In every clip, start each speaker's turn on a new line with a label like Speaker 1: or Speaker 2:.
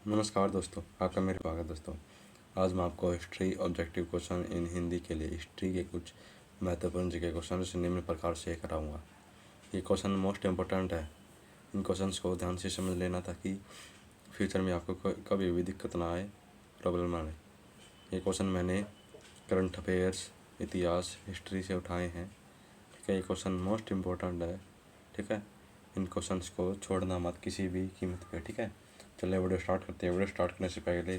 Speaker 1: नमस्कार दोस्तों, आपका मेरे स्वागत दोस्तों। आज मैं आपको history objective question in Hindi के लिए हिस्ट्री के कुछ महत्वपूर्ण जगह क्वेश्चन निम्न प्रकार से कराऊंगा। ये क्वेश्चन मोस्ट इम्पोर्टेंट है। इन क्वेश्चंस को ध्यान से समझ लेना ताकि फ्यूचर में आपको कभी भी दिक्कत ना आए, प्रॉब्लम ना आए। ये क्वेश्चन मैंने करंट अफेयर्स, इतिहास, हिस्ट्री से उठाए हैं। ठीक है, ये क्वेश्चन मोस्ट इम्पोर्टेंट है। ठीक है, इन क्वेश्चंस को छोड़ना मत किसी भी कीमत पे। ठीक है, चलिए वीडियो स्टार्ट करते हैं। वीडियो स्टार्ट करने से पहले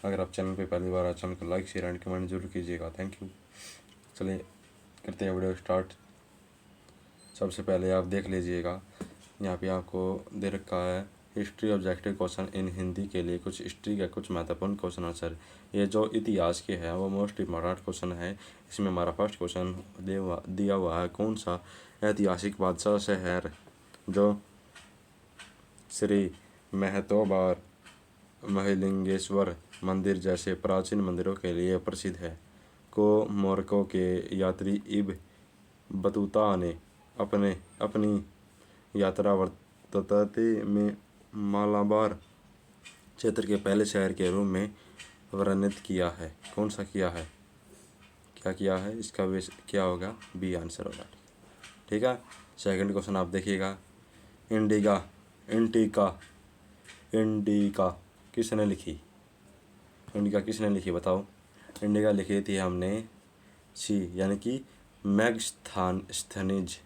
Speaker 1: अगर आप चैनल पे पहली बार आए, चैनल को लाइक, शेयर एंड कमेंट जरूर कीजिएगा। Thank you. चलिए करते हैं वीडियो स्टार्ट। सबसे पहले आप देख लीजिएगा, यहाँ पे आपको दे रखा है history objective question in Hindi के लिए कुछ हिस्ट्री के कुछ महत्वपूर्ण क्वेश्चन आंसर। ये जो इतिहास के है वो मोस्ट इम्पोर्टेंट क्वेश्चन है। इसमें हमारा फर्स्ट क्वेश्चन दिया हुआ है, कौन सा ऐतिहासिक बादशाह शहर जो श्री महतोबार महालिंगेश्वर मंदिर जैसे प्राचीन मंदिरों के लिए प्रसिद्ध है, को मोरक्को के यात्री इब्न बतूता ने अपनी यात्रा वर्तते में मालाबार क्षेत्र के पहले शहर के रूप में वर्णित किया है। कौन सा किया है, क्या किया है, इसका क्या होगा, बी आंसर होगा। ठीक है, सेकंड क्वेश्चन आप देखिएगा, इंडिका किसने लिखी? इंडिका किसने लिखी बताओ? इंडिका लिखी थी हमने सी यानी कि मेगास्थनीज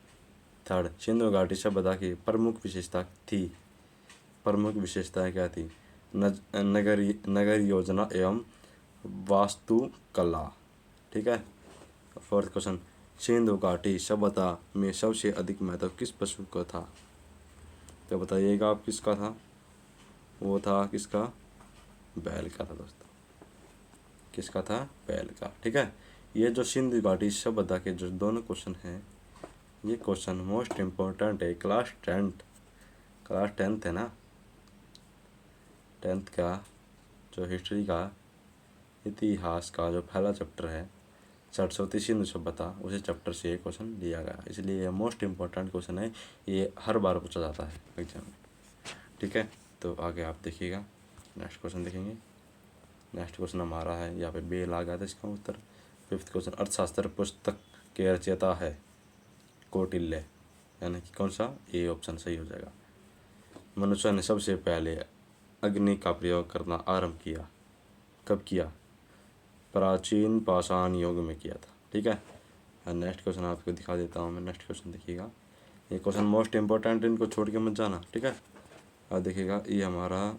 Speaker 1: थर्ड। सिंधु घाटी सभ्यता की प्रमुख विशेषता थी। प्रमुख विशेषताएं क्या थी? नगर योजना एवं वास्तुकला। ठीक है, फोर्थ क्वेश्चन, सिंधु घाटी सभ्यता में सबसे अधिक महत्व किस पशु का था? तो बताइएगा आप, किसका था? वो था किसका? बैल का था दोस्तों। किसका था? बैल का। ठीक है, ये जो सिंधु घाटी सभ्यता के जो दोनों क्वेश्चन हैं, ये क्वेश्चन मोस्ट इम्पोर्टेंट है। क्लास टेंथ है ना, टेंथ का जो हिस्ट्री का इतिहास का जो पहला चैप्टर है, सरस्वती सिंधु सभ्यता, उसी चैप्टर से ये क्वेश्चन लिया गया, इसलिए ये मोस्ट इम्पोर्टेंट क्वेश्चन है। ये हर बार पूछा जाता है एग्जाम में। ठीक है, तो आगे आप देखिएगा, नेक्स्ट क्वेश्चन देखेंगे। नेक्स्ट क्वेश्चन हमारा है, यहाँ पे बेल आ गया था इसका उत्तर। फिफ्थ क्वेश्चन, अर्थशास्त्र पुस्तक के रचयिता है कौटिल्य, यानी कि कौन सा? ए ऑप्शन सही हो जाएगा। मनुष्य ने सबसे पहले अग्नि का प्रयोग करना आरंभ किया, कब किया? प्राचीन पाषाण युग में किया था। ठीक है, नेक्स्ट क्वेश्चन आपको दिखा देता हूँ मैं। नेक्स्ट क्वेश्चन देखिएगा, ये क्वेश्चन मोस्ट इंपॉर्टेंट, इनको छोड़ के मत जाना। ठीक है, अब देखिएगा, ये हमारा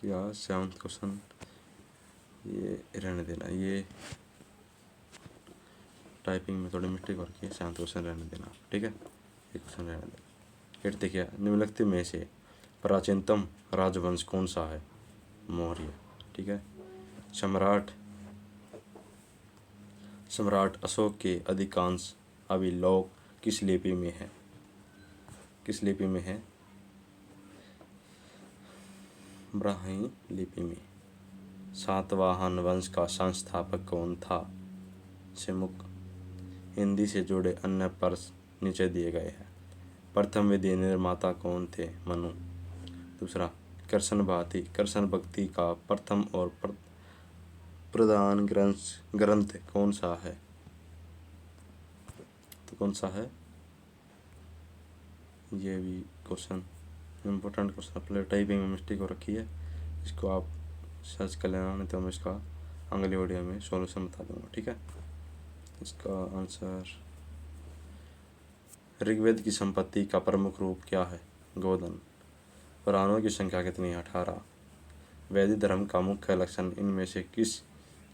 Speaker 1: क्या सेवंथ क्वेश्चन, ये रहने देना, ये टाइपिंग में थोड़ी मिस्टेक हो रखी है, सेवंथ क्वेश्चन रहने देना। ठीक है, ये क्वेश्चन रहने देना। फिर देखिए, निम्नलिखित में से प्राचीनतम राजवंश कौन सा है? मौर्य। ठीक है, सम्राट अशोक के अधिकांश अभिलेख किस लिपि में है? किस लिपि में है? ब्राह्मी लिपि में। सातवाहन वंश का संस्थापक कौन था? सिमुक। हिंदी से जुड़े अन्य प्रश्न नीचे दिए गए हैं। प्रथम विधि निर्माता कौन थे? मनु। दूसरा, कृष्ण भक्ति का प्रथम और प्रधान ग्रंथ कौन सा है? तो कौन सा है? ये भी क्वेश्चन इम्पोर्टेंट क्वेश्चन, अपने टाइपिंग में मिस्टेक हो रखी है, इसको आप सर्च कर लेना, नहीं तो मैं इसका अगली वीडियो में सॉल्यूशन बता दूंगा। ठीक है, इसका आंसर, ऋग्वेद की संपत्ति का प्रमुख रूप क्या है? गोधन। पुराणों की संख्या कितनी? 18। वैदिक धर्म का मुख्य लक्षण इनमें से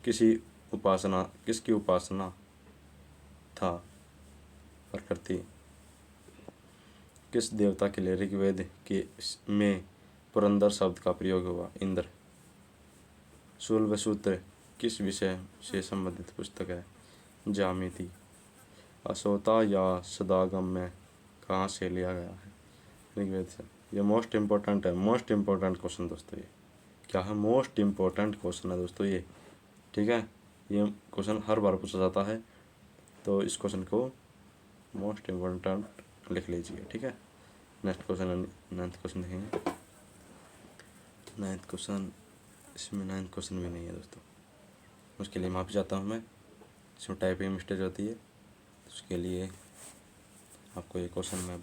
Speaker 1: किसकी उपासना था? प्रकृति। किस देवता के लिए ऋग्वेद में पुरंदर शब्द का प्रयोग हुआ? इंद्र। शूलवसूत्र किस विषय से संबंधित पुस्तक है? ज्यामिति। असोता या सदागम में कहाँ से लिया गया है? ऋग्वेद से। ये मोस्ट इम्पोर्टेंट है, मोस्ट इम्पोर्टेंट क्वेश्चन दोस्तों। ये क्या है? मोस्ट इम्पोर्टेंट क्वेश्चन है दोस्तों ये। ठीक है, ये क्वेश्चन हर बार पूछा जाता है, तो इस क्वेश्चन को मोस्ट इम्पोर्टेंट लिख लीजिए। ठीक है, नेक्स्ट क्वेश्चन, 9th क्वेश्चन देखेंगे। नाइन्थ क्वेश्चन, इसमें नाइन्थ क्वेश्चन भी नहीं है दोस्तों, उसके लिए माफ़ी चाहता हूँ मैं। इसमें टाइपिंग मिस्टेक होती है, उसके लिए आपको ये क्वेश्चन मैं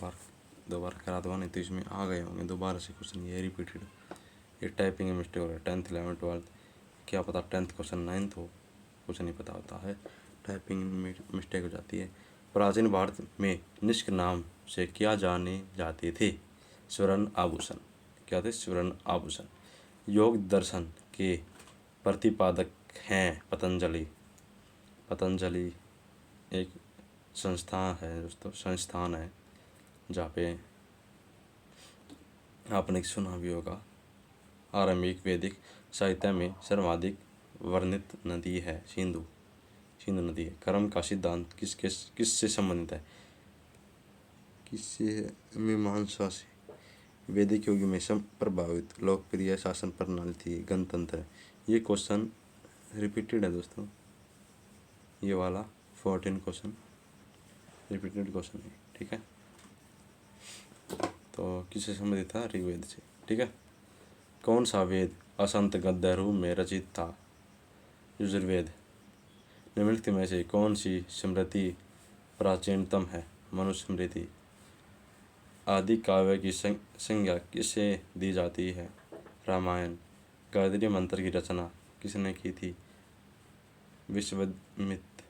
Speaker 1: दोबारा करा दूँगा, नहीं तो इसमें आ गए होंगे दोबारा से क्वेश्चन, ये रिपीटेड, ये टाइपिंग में मिस्टेक हो रहा है। 10th 11th 12th, क्या पता 10th क्वेश्चन 9th हो, कुछ नहीं पता होता है, टाइपिंग में मिस्टेक हो जाती है। प्राचीन भारत में निष्क नाम से क्या जाने जाते थे? स्वर्ण आभूषण। क्या थे? स्वर्ण आभूषण। योग दर्शन के प्रतिपादक हैं पतंजलि। पतंजलि एक संस्थान है दोस्तों, संस्थान है जहाँ पे आपने सुना भी होगा। आरंभिक वैदिक साहित्य में सर्वाधिक वर्णित नदी है सिंधु, सिंधु नदी है। कर्म का सिद्धांत किससे संबंधित है? किससे? मीमांसा से। वैदिक युग में प्रभावित लोकप्रिय शासन प्रणाली थी गणतंत्र। ये क्वेश्चन रिपीटेड है दोस्तों, ये वाला 14 क्वेश्चन रिपीटेड क्वेश्चन है, ठीक है। तो किससे संबंधित था? ऋग्वेद से, ठीक है। कौन सा वेद असंत गद्य रूप में रचित था? यजुर्वेद। निम्नलिखित में से कौन सी स्मृति प्राचीनतम है? मनुस्मृति। आदि काव्य की संज्ञा किसे दी जाती है? रामायण। गायत्री मंत्र की रचना किसने की थी? विश्वामित्र।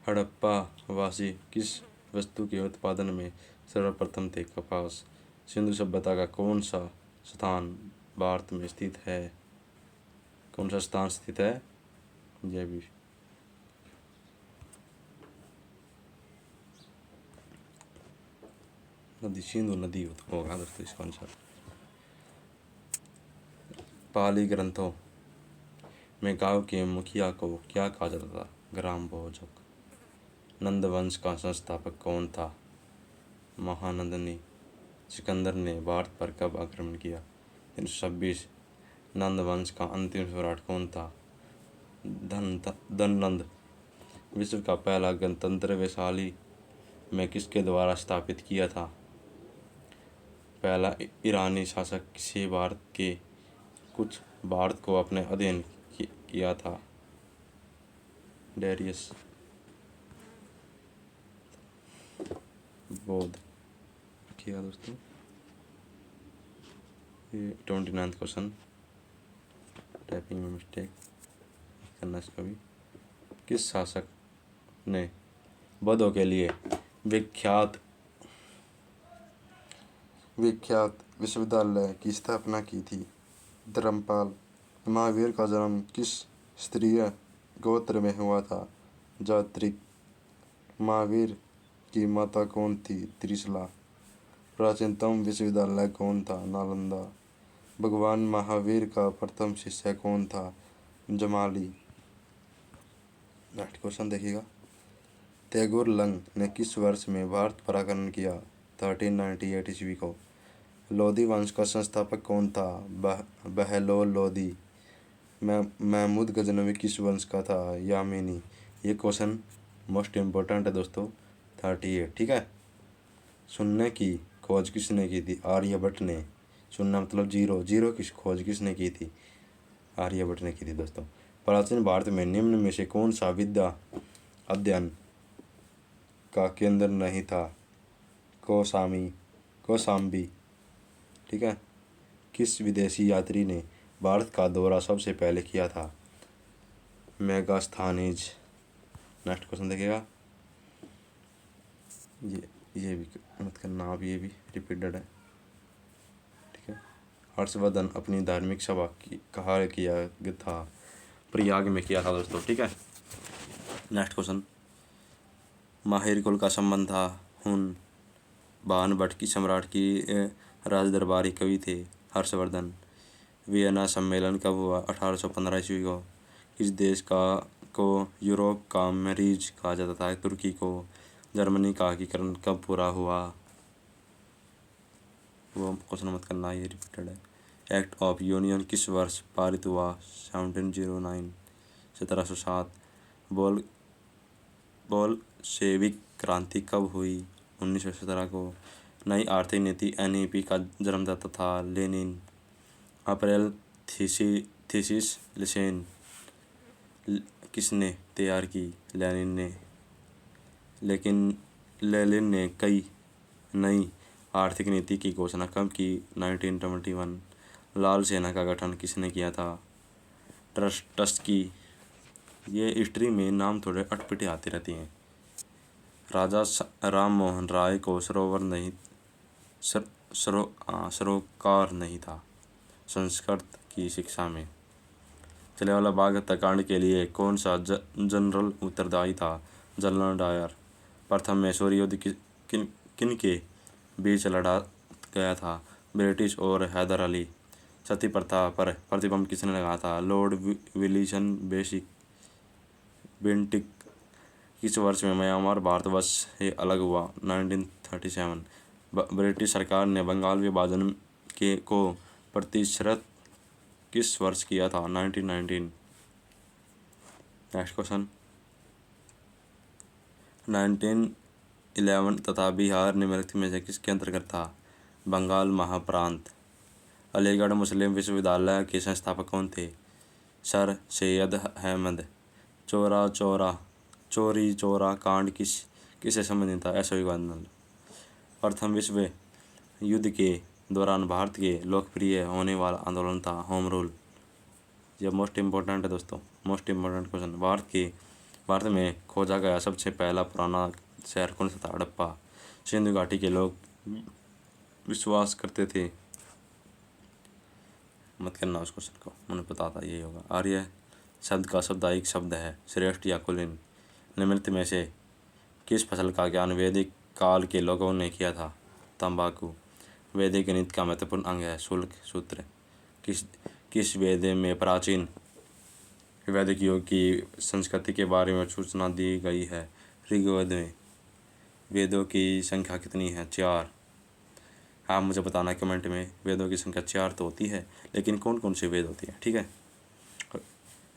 Speaker 1: हड़प्पा वासी किस वस्तु के उत्पादन में सर्वप्रथम थे? कपास। सिंधु सभ्यता का कौन सा स्थान भारत में स्थित है? कौन सा स्थान स्थित है? यह भी नदी, सिंधु नदी होगा दोस्तों इसका आंसर। पाली ग्रंथों में गांव के मुखिया को क्या कहा जाता था? ग्राम भोजक। नंद वंश का संस्थापक कौन था? महानंदनी। सिकंदर ने भारत पर कब आक्रमण किया? 326। नंद वंश का अंतिम सम्राट कौन था? धननंद। विश्व का पहला गणतंत्र वैशाली में किसके द्वारा स्थापित किया था? पहला ईरानी शासक से भारत को अपने अधीन किया था? डेरियस। बौद्ध किया दोस्तों। ये 29 क्वेश्चन, टाइपिंग में मिस्टेक करना इसका भी। किस शासक ने बौद्धों के लिए विख्यात विश्वविद्यालय की स्थापना की थी? धर्मपाल। महावीर का जन्म किस स्त्रीय गोत्र में हुआ था? जात्रिक। महावीर की माता कौन थी? त्रिशला। प्राचीनतम विश्वविद्यालय कौन था? नालंदा। भगवान महावीर का प्रथम शिष्य कौन था? जमाली। नेक्स्ट क्वेश्चन देखिएगा। तैगोर लंग ने किस वर्ष में भारत पर आक्रमण किया? 1398 ईस्वी को। लोधी वंश का संस्थापक कौन था? बहलोल लोधी। महमूद गजनवी किस वंश का था? यामिनी। ये क्वेश्चन मोस्ट इम्पोर्टेंट है दोस्तों, 38, ठीक है। शून्य की खोज किसने की थी? आर्यभट्ट ने। शून्य मतलब जीरो, जीरो की खोज किसने की थी? आर्यभट्ट ने की थी दोस्तों। प्राचीन भारत में निम्न में से कौन सा विद्या अध्ययन का केंद्र नहीं था? कौशाम्बी, ठीक है। किस विदेशी यात्री ने भारत का दौरा सबसे पहले किया था? मेगास्थनीज। नेक्स्ट क्वेश्चन देखिएगा। ये भी मत करना आप, ये भी रिपीटेड है, ठीक है। हर्षवर्धन अपनी धार्मिक सभा कहाँ किया था? प्रयाग में किया था दोस्तों, ठीक है। Next question. माहिर कुल का संबंध था? हुन। भान भट्ट की सम्राट की राज दरबारी कवि थे? हर्षवर्धन। वियना सम्मेलन कब हुआ? 1815 ईस्वी को। किस देश को यूरोप का मरीज कहा जाता था? तुर्की को। जर्मनी का एकीकरण कब पूरा हुआ? वो क्वेश्चन मत करना, ये रिपीटेड है। एक्ट ऑफ यूनियन किस वर्ष पारित हुआ? 1709, 1707। बोलशेविक क्रांति कब हुई? 1917 को। नई आर्थिक नीति NEP का जन्मदाता था लेनिन। अप्रैल थीसिस किसने तैयार की? लेनिन ने। लेकिन लेनिन ने कई नई आर्थिक नीति की घोषणा कब की? 1921। लाल सेना का गठन किसने किया था? ट्रस्ट की। ये हिस्ट्री में नाम थोड़े अटपटे आती रहती हैं। राजा राम मोहन राय को सरोकार नहीं था संस्कृत की शिक्षा में। जलियांवाला बाग हत्याकांड के लिए कौन सा जनरल उत्तरदायी था? General Dyer. प्रथम मैसूर युद्ध किन के बीच लड़ा गया था? ब्रिटिश और हैदर अली। सती प्रथा पर प्रतिबंध किसने लगाया था? Lord William Bentinck. किस वर्ष में म्यांमार भारतवर्ष से अलग हुआ? 1937। ब्रिटिश सरकार ने बंगाल विभाजन को प्रतिशत किस वर्ष किया था? 1919। Next question. 1911 तथा बिहार निम्नलिखित में से किसके अंतर्गत था? बंगाल महाप्रांत। अलीगढ़ मुस्लिम विश्वविद्यालय के संस्थापक कौन थे? सर सैयद अहमद। चोरी चौरा कांड किससे संबंधित था? अशोकनंदन। प्रथम विश्व युद्ध के दौरान भारत के लोकप्रिय होने वाला आंदोलन था होम रूल। यह मोस्ट इम्पोर्टेंट है दोस्तों, मोस्ट इम्पोर्टेंट क्वेश्चन। भारत में खोजा गया सबसे पहला पुराना शहर कौन सा था? हड़प्पा। सिंधु घाटी के लोग विश्वास करते थे, मत करना उस क्वेश्चन को, मुझे पता था यही होगा। आर्य शब्द का साप्ताहिक शब्द है श्रेष्ठ या कुलीन। निम्नलिखित में से किस फसल का ज्ञान वैदिक काल के लोगों ने किया था? तंबाकू। वैदिक गणित का महत्वपूर्ण अंग है शुल्क सूत्र। किस वेद में प्राचीन वैदिक युग की संस्कृति के बारे में सूचना दी गई है? ऋग्वेद में। वेदों की संख्या कितनी है? 4। आप मुझे बताना कमेंट में। वेदों की संख्या 4 तो होती है, लेकिन कौन कौन सी वेद होती है? ठीक है।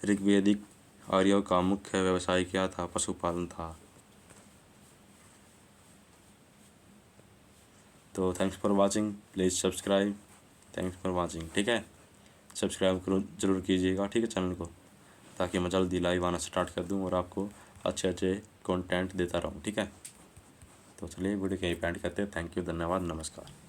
Speaker 1: ऋग्वेदिक आर्यों का मुख्य व्यवसाय क्या था? पशुपालन था। तो thanks for watching, please subscribe. Thanks for watching. ठीक है, सब्सक्राइब जरूर कीजिएगा, ठीक है, चैनल को, ताकि मैं जल्दी लाइव आना स्टार्ट कर दूं और आपको अच्छे अच्छे कंटेंट देता रहूं। ठीक है, तो चलिए वीडियो के एंड करते हैं। थैंक यू, धन्यवाद, नमस्कार।